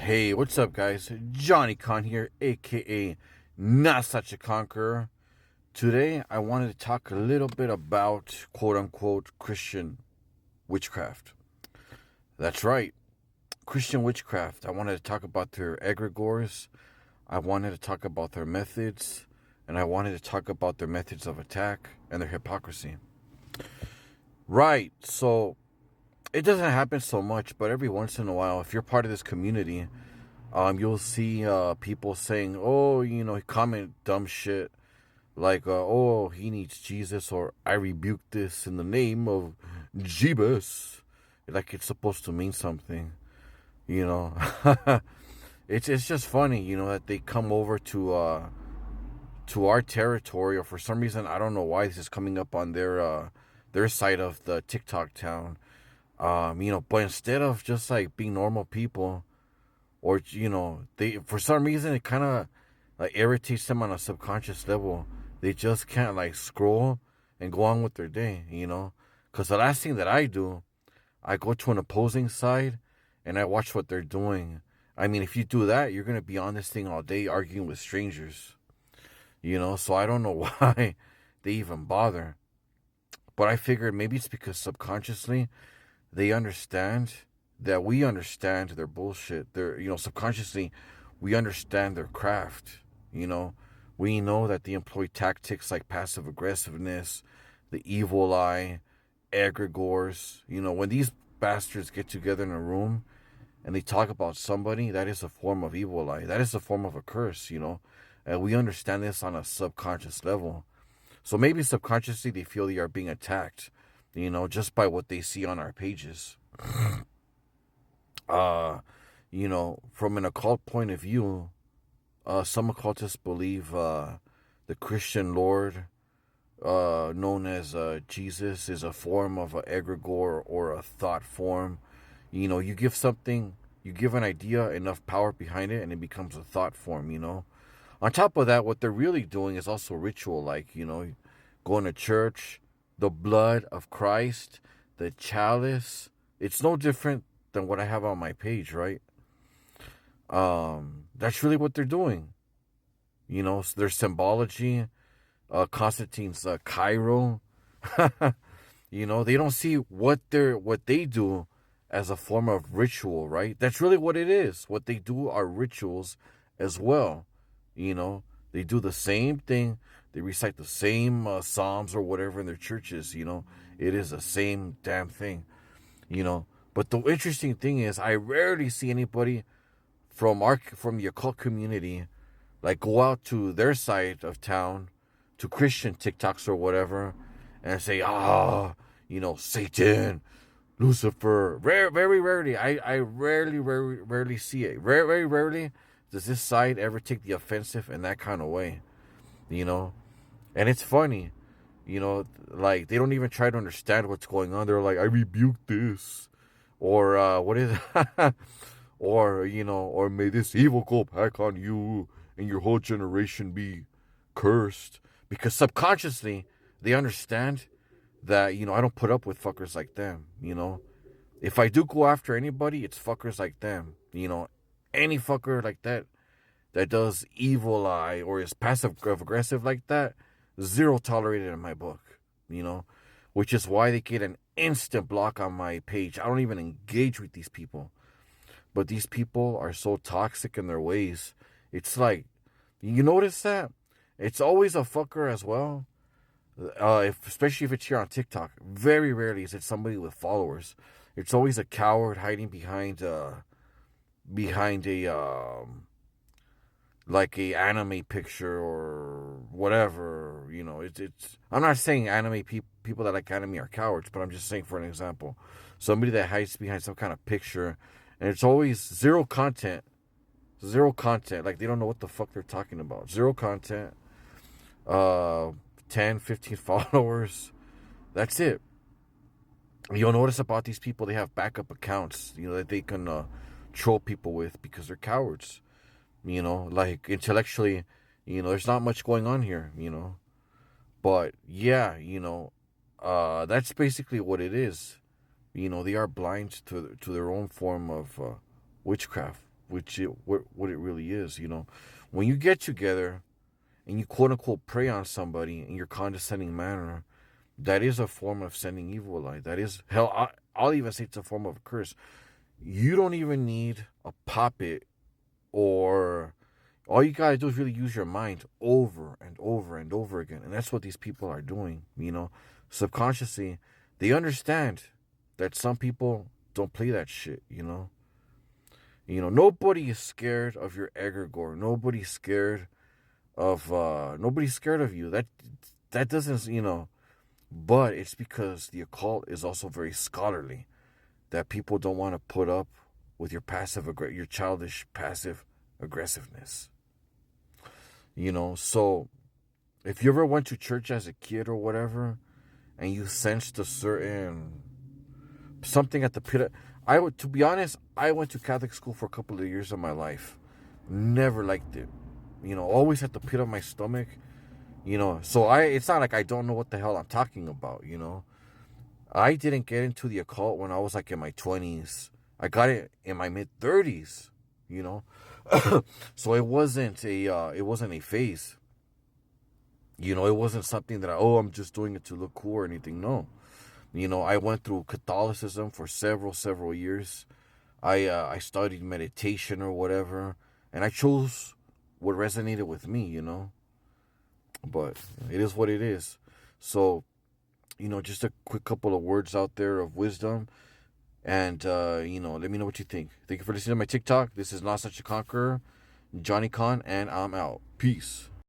Hey, what's up, guys? Johnny Con here, aka Not Such a Conqueror. Today, I wanted to talk a little bit about quote unquote Christian witchcraft. That's right, Christian witchcraft. I wanted to talk about their egregores, I wanted to talk about their methods, and I wanted to talk about their methods of attack and their hypocrisy. Right, so it doesn't happen so much, but every once in a while, if you're part of this community, you'll see people saying, "Oh, comment dumb shit like, oh, he needs Jesus," or "I rebuke this in the name of Jeebus," like it's supposed to mean something, you know. It's just funny, that they come over to our territory, or for some reason I don't know why this is coming up on their side of the TikTok town. But instead of just like being normal people, or they, for some reason, it kind of like irritates them on a subconscious level. They just can't like scroll and go on with their day, because the last thing that I do, I go to an opposing side and I watch what they're doing. I mean, if you do that, you're gonna be on this thing all day arguing with strangers, so I don't know why they even bother. But I figured maybe it's because subconsciously they understand that we understand their bullshit. Subconsciously, we understand their craft. We know that they employ tactics like passive aggressiveness, the evil eye, egregores. When these bastards get together in a room and they talk about somebody, that is a form of evil eye. That is a form of a curse, And we understand this on a subconscious level. So maybe subconsciously they feel they are being attacked, just by what they see on our pages. From an occult point of view, some occultists believe the Christian Lord, known as Jesus, is a form of an egregore or a thought form. You give something, you give an idea enough power behind it, and it becomes a thought form. On top of that, what they're really doing is also ritual, like going to church, the blood of Christ, the chalice. It's no different than what I have on my page, right? That's really what they're doing. Their symbology, Constantine's Cairo. They don't see what they do as a form of ritual, right? That's really what it is. What they do are rituals as well. They do the same thing. They recite the same psalms or whatever in their churches. It is the same damn thing. But the interesting thing is, I rarely see anybody from the occult community like go out to their side of town, to Christian TikToks or whatever, and say, Satan, Lucifer. Very rarely. I rarely see it. Very rarely does this side ever take the offensive in that kind of way. And it's funny, like they don't even try to understand what's going on. They're like, "I rebuke this," or what is it? or may this evil go back on you and your whole generation be cursed. Because subconsciously they understand that, I don't put up with fuckers like them. If I do go after anybody, it's fuckers like them. Any fucker like that does evil eye or is passive aggressive like that, zero tolerated in my book. Which is why they get an instant block on my page. I don't even engage with these people. But these people are so toxic in their ways. It's like, you notice that? It's always a fucker as well. Especially if it's here on TikTok. Very rarely is it somebody with followers. It's always a coward hiding behind a like a anime picture or whatever. It's I'm not saying anime people that like anime are cowards, but I'm just saying, for an example, somebody that hides behind some kind of picture, and it's always zero content. Like they don't know what the fuck they're talking about. Zero content. 10, 15 followers. That's it. You'll notice about these people, they have backup accounts, that they can troll people with, because they're cowards. Like intellectually, there's not much going on here, But yeah, that's basically what it is. They are blind to their own form of witchcraft. what it really is. When you get together and you quote unquote prey on somebody in your condescending manner, that is a form of sending evil light. That is hell. I'll even say it's a form of a curse. You don't even need a puppet, or all you gotta do is really use your mind over and over and over again. And that's what these people are doing. Subconsciously, they understand that some people don't play that shit. Nobody is scared of your egregore. Nobody's scared of you. That doesn't. But it's because the occult is also very scholarly, that people don't want to put up with your your childish passive aggressiveness. So if you ever went to church as a kid or whatever, and you sensed a certain something at the pit, to be honest, I went to Catholic school for a couple of years of my life. Never liked it. Always at the pit of my stomach. So it's not like I don't know what the hell I'm talking about. I didn't get into the occult when I was like in my 20s. I got it in my mid 30s. So it wasn't a phase. It wasn't something that I'm just doing it to look cool or anything. No. I went through Catholicism for several years. I studied meditation or whatever, and I chose what resonated with me. But it is what it is. So, just a quick couple of words out there of wisdom. And, let me know what you think. Thank you for listening to my TikTok. This is Not Such a Conqueror, Johnny Con, and I'm out. Peace.